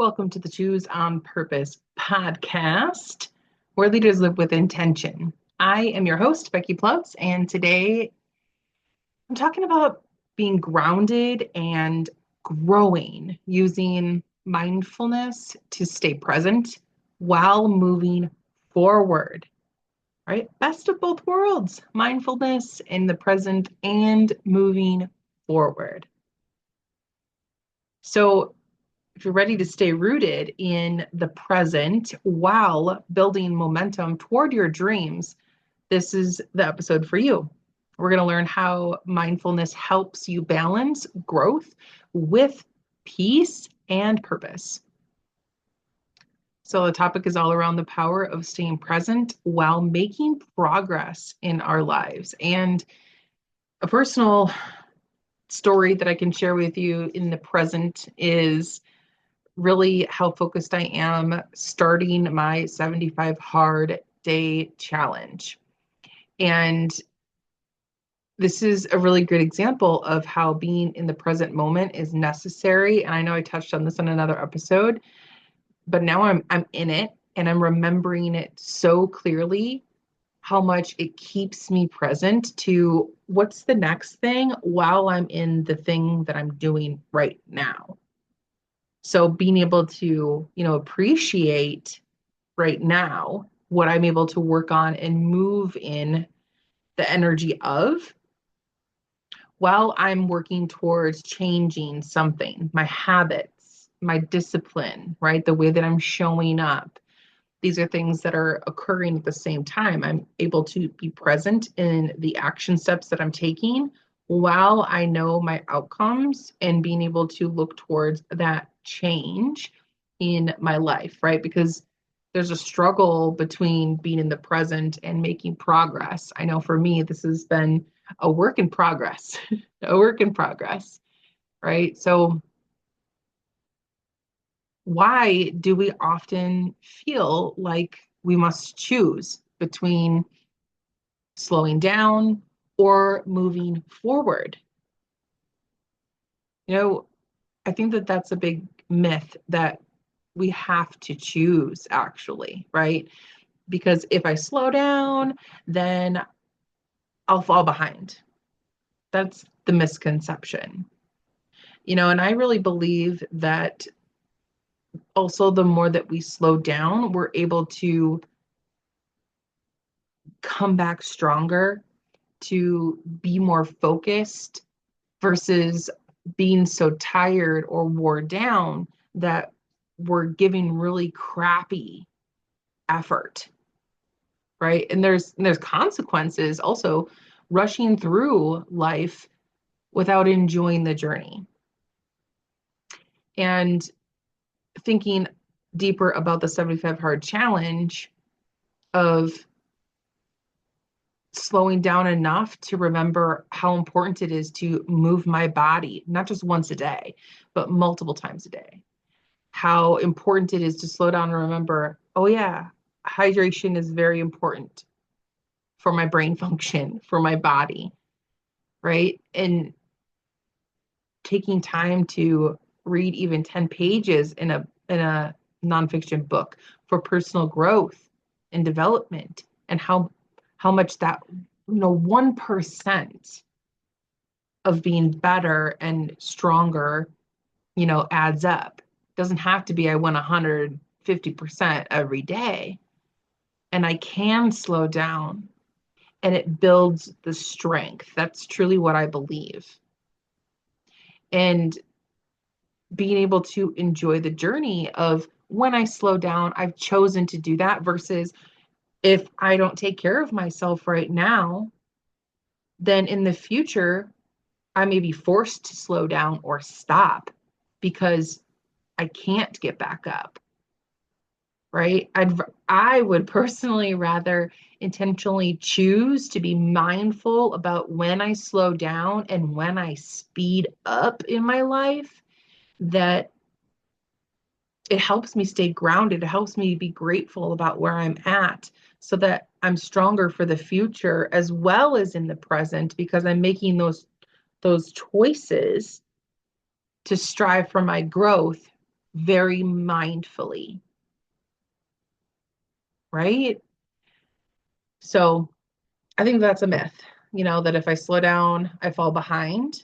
Welcome to the Choose on Purpose podcast, where leaders live with intention. I am your host, Becky Plutz, and today I'm talking about being grounded and growing using mindfulness to stay present while moving forward, right? Best of both worlds, mindfulness in the present and moving forward. So, if you're ready to stay rooted in the present while building momentum toward your dreams, this is the episode for you. We're going to learn how mindfulness helps you balance growth with peace and purpose. So, the topic is all around the power of staying present while making progress in our lives. And a personal story that I can share with you in the present is really how focused I am starting my 75 hard day challenge. And this is a really good example of how being in the present moment is necessary. And I know I touched on this in another episode, but now I'm in it and I'm remembering it so clearly how much it keeps me present to what's the next thing while I'm in the thing that I'm doing right now. So being able to, appreciate right now what I'm able to work on and move in the energy of while I'm working towards changing something, my habits, my discipline, right? The way that I'm showing up. These are things that are occurring at the same time. I'm able to be present in the action steps that I'm taking while I know my outcomes and being able to look towards that change in my life, right? Because there's a struggle between being in the present and making progress. I know for me, this has been a work in progress, a work in progress, right? So, why do we often feel like we must choose between slowing down or moving forward? I think that that's a big myth that we have to choose, actually, right? Because if I slow down, then I'll fall behind. That's the misconception. And I really believe that also the more that we slow down, we're able to come back stronger, to be more focused versus being so tired or worn down that we're giving really crappy effort, right? And there's consequences also rushing through life without enjoying the journey. And thinking deeper about the 75 hard challenge of slowing down enough to remember how important it is to move my body, not just once a day, but multiple times a day. How important it is to slow down and remember, oh yeah, hydration is very important for my brain function, for my body, right? And taking time to read even 10 pages in a nonfiction book for personal growth and development, and how much that 1% of being better and stronger adds up. Doesn't have to be I went 150% every day, and I can slow down, and it builds the strength. That's truly what I believe. And being able to enjoy the journey of when I slow down, I've chosen to do that versus if I don't take care of myself right now, then in the future, I may be forced to slow down or stop because I can't get back up, right? I would personally rather intentionally choose to be mindful about when I slow down and when I speed up in my life, that it helps me stay grounded. It helps me be grateful about where I'm at so that I'm stronger for the future as well as in the present, because I'm making those choices to strive for my growth very mindfully, right? So I think that's a myth, that if I slow down, I fall behind.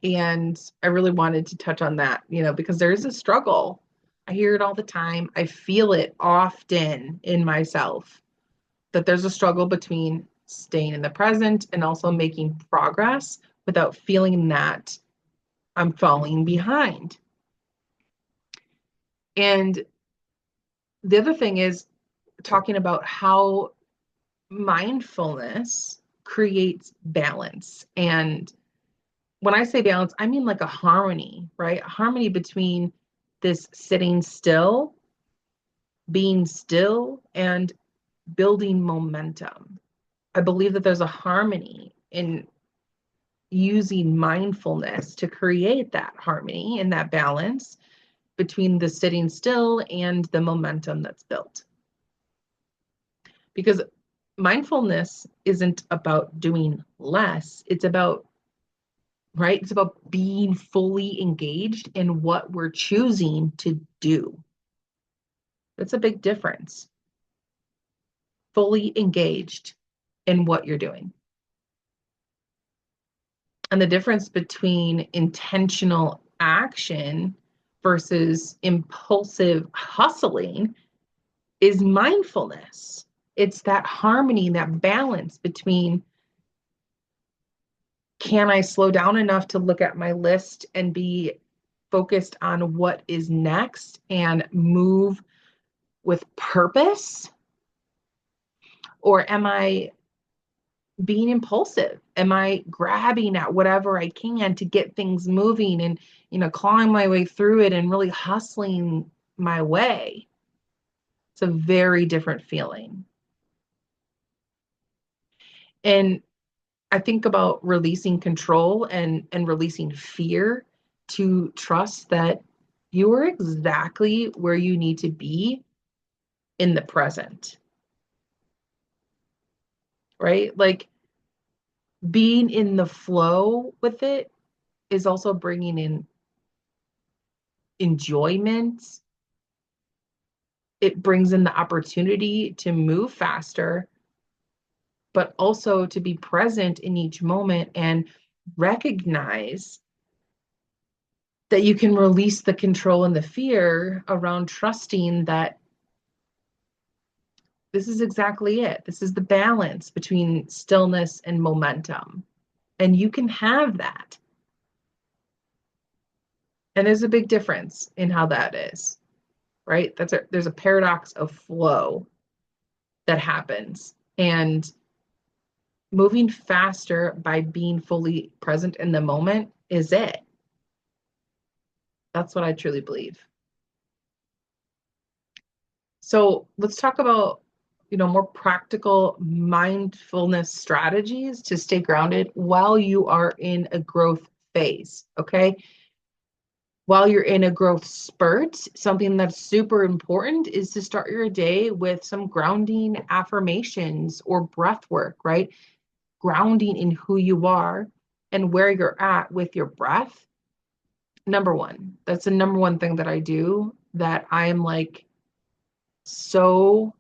And I really wanted to touch on that, because there is a struggle. I hear it all the time. I feel it often in myself that there's a struggle between staying in the present and also making progress without feeling that I'm falling behind. And the other thing is talking about how mindfulness creates balance. And when I say balance, I mean like a harmony, right? A harmony between this sitting still, being still, and building momentum. I believe that there's a harmony in using mindfulness to create that harmony and that balance between the sitting still and the momentum that's built. Because mindfulness isn't about doing less, it's about, right? It's about being fully engaged in what we're choosing to do. That's a big difference. Fully engaged in what you're doing. And the difference between intentional action versus impulsive hustling is mindfulness. It's that harmony, that balance between, can I slow down enough to look at my list and be focused on what is next and move with purpose? Or am I being impulsive? Am I grabbing at whatever I can to get things moving and, clawing my way through it and really hustling my way? It's a very different feeling. And I think about releasing control and releasing fear to trust that you are exactly where you need to be in the present, right? Like being in the flow with it is also bringing in enjoyment. It brings in the opportunity to move faster, but also to be present in each moment and recognize that you can release the control and the fear around trusting that this is exactly it. This is the balance between stillness and momentum. And you can have that. And there's a big difference in how that is, right? There's a paradox of flow that happens. And moving faster by being fully present in the moment is it. That's what I truly believe. So let's talk about, more practical mindfulness strategies to stay grounded while you are in a growth phase. Okay. While you're in a growth spurt, something that's super important is to start your day with some grounding affirmations or breath work, right? Grounding in who you are and where you're at with your breath. Number one, that's the number one thing that I do that I am like so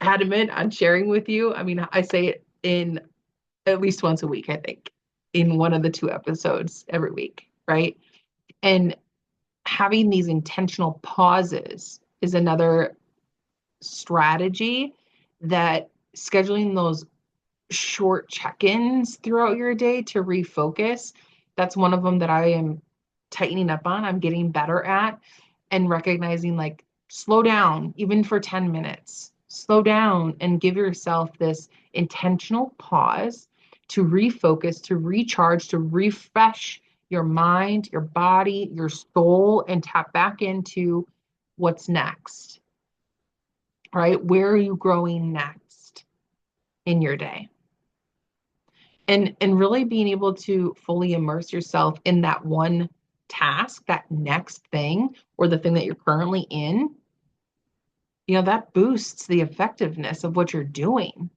adamant on sharing with you. I mean, I say it in at least once a week, I think, in one of the two episodes every week, right? And having these intentional pauses is another strategy that scheduling those short check-ins throughout your day to refocus. That's one of them that I am tightening up on. I'm getting better at and recognizing like slow down even for 10 minutes. Slow down and give yourself this intentional pause to refocus, to recharge, to refresh your mind, your body, your soul, and tap back into what's next, right? Where are you growing next in your day? And really being able to fully immerse yourself in that one task, that next thing, or the thing that you're currently in, that boosts the effectiveness of what you're doing.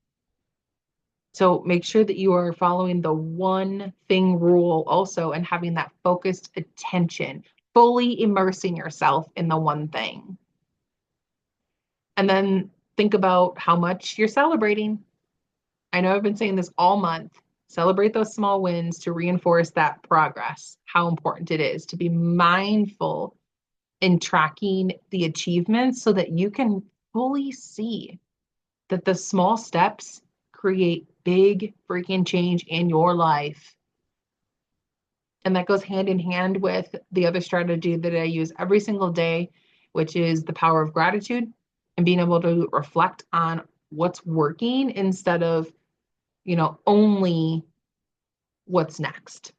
So make sure that you are following the one thing rule also and having that focused attention, fully immersing yourself in the one thing. And then think about how much you're celebrating. I know I've been saying this all month. Celebrate those small wins to reinforce that progress, how important it is to be mindful in tracking the achievements so that you can fully see that the small steps create big freaking change in your life. And that goes hand in hand with the other strategy that I use every single day, which is the power of gratitude and being able to reflect on what's working instead of, only what's next.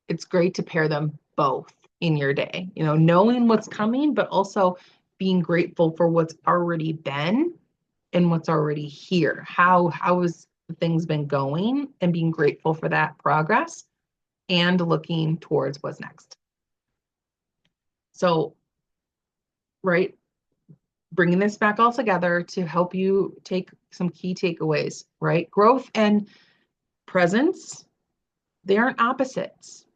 It's great to pair them both in your day, knowing what's coming, but also being grateful for what's already been and what's already here. How has things been going, and being grateful for that progress and looking towards what's next. So, right, bringing this back all together to help you take some key takeaways, right? Growth and presence, they aren't opposites.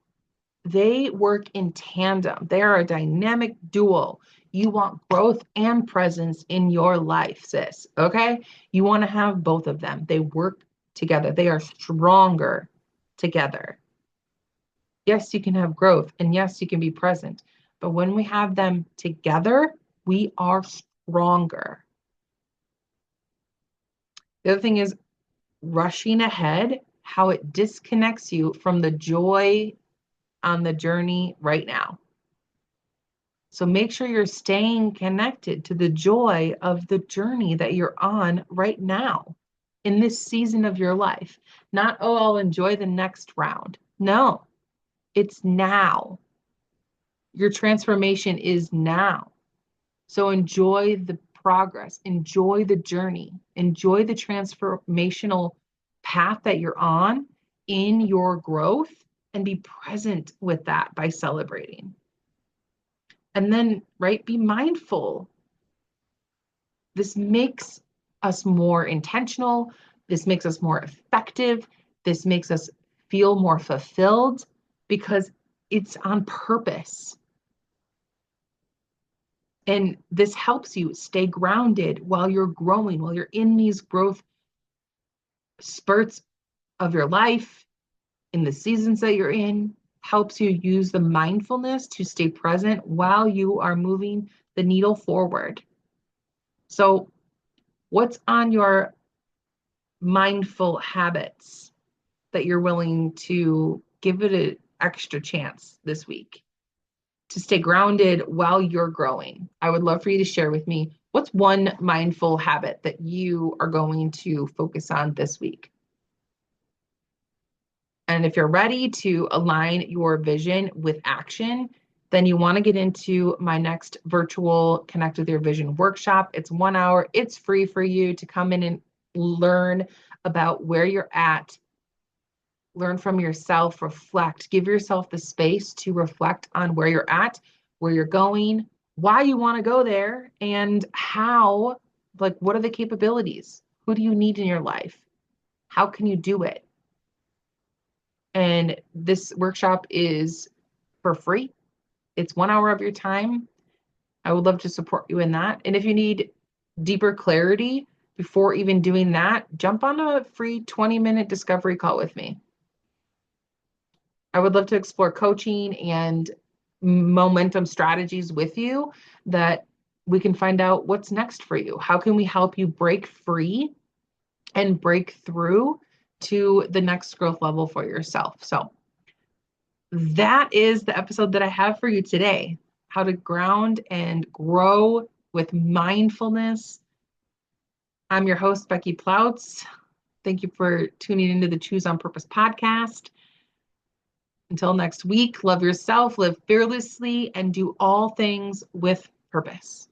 They work in tandem. They are a dynamic duo. You want growth and presence in your life, sis. Okay? You want to have both of them. They work together. They are stronger together. Yes, you can have growth, and yes, you can be present. But when we have them together, we are stronger. The other thing is rushing ahead, how it disconnects you from the joy on the journey right now. So make sure you're staying connected to the joy of the journey that you're on right now in this season of your life. Not, oh, I'll enjoy the next round. No, it's now. Your transformation is now. So enjoy the progress, enjoy the journey, enjoy the transformational path that you're on in your growth, and be present with that by celebrating. And then, right, be mindful. This makes us more intentional. This makes us more effective. This makes us feel more fulfilled because it's on purpose. And this helps you stay grounded while you're growing, while you're in these growth spurts of your life, in the seasons that you're in, helps you use the mindfulness to stay present while you are moving the needle forward. So, what's on your mindful habits that you're willing to give it an extra chance this week to stay grounded while you're growing? I would love for you to share with me what's one mindful habit that you are going to focus on this week. And if you're ready to align your vision with action, then you want to get into my next virtual Connect with Your Vision workshop. It's 1 hour. It's free for you to come in and learn about where you're at, learn from yourself, reflect, give yourself the space to reflect on where you're at, where you're going, why you want to go there, and how, like, what are the capabilities? Who do you need in your life? How can you do it? And this workshop is for free. It's 1 hour of your time. I would love to support you in that. And if you need deeper clarity before even doing that, jump on a free 20-minute discovery call with me. I would love to explore coaching and momentum strategies with you that we can find out what's next for you. How can we help you break free and break through to the next growth level for yourself? So that is the episode that I have for you today. How to ground and grow with mindfulness. I'm your host, Becky Plautz. Thank you for tuning into the Choose on Purpose podcast. Until next week, love yourself, live fearlessly, and do all things with purpose.